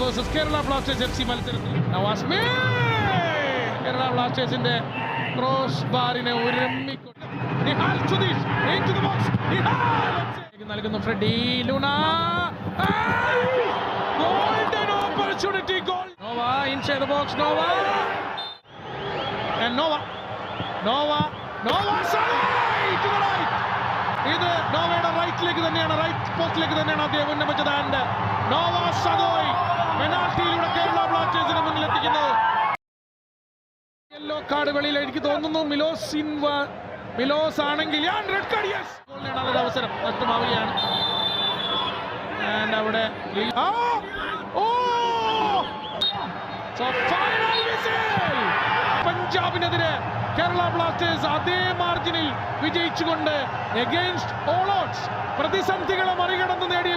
Versus Kerala Blasters FC മത്സരത്തിൽ നവാസ് കേരള ബ്ലാസ്റ്റേഴ്സിന്റെ cross ബാറിനെ ഉരമ്മിക്കൊണ്ട് Nihal Sudheesh into the box. Nihal നൽകുന്നു Fredy Luna golden opportunity goal. Nova inside the box. Nova and Nova side to the right. ഇത് നോവയുടെ റൈറ്റിലേക്ക് തന്നെയാണ്, റൈറ്റ് പോസ്റ്റിലേക്ക് തന്നെയാണ് അദ്ദേഹം ഉന്നമിച്ചത്. ആൻഡ് നോവ സദോയ് പെനാൽറ്റിയിലൂടെ കേരള ബ്ലാസ്റ്റേഴ്സിന് മുന്നിലെത്തിക്കുന്നു. യെല്ലോ കാർഡ് വെളിയിൽ എനിക്ക് തോന്നുന്നു മിലോസ് ആണെങ്കിൽ റെഡ് കാർഡ്. യെസ്, ഗോൾ നേടാനുള്ള അവസരം നഷ്ടമാവുകയാണ്. ആൻഡ് അവിടെ പഞ്ചാബിനെതിരെ കേരള ബ്ലാസ്റ്റേഴ്സ് അതേ മാർജിനിൽ വിജയിച്ചുകൊണ്ട് എഗെയിൻസ്റ്റ് ഓൾ ഓഡ്സ് പ്രതിസന്ധികളെ മറികടന്ന് നേടിയ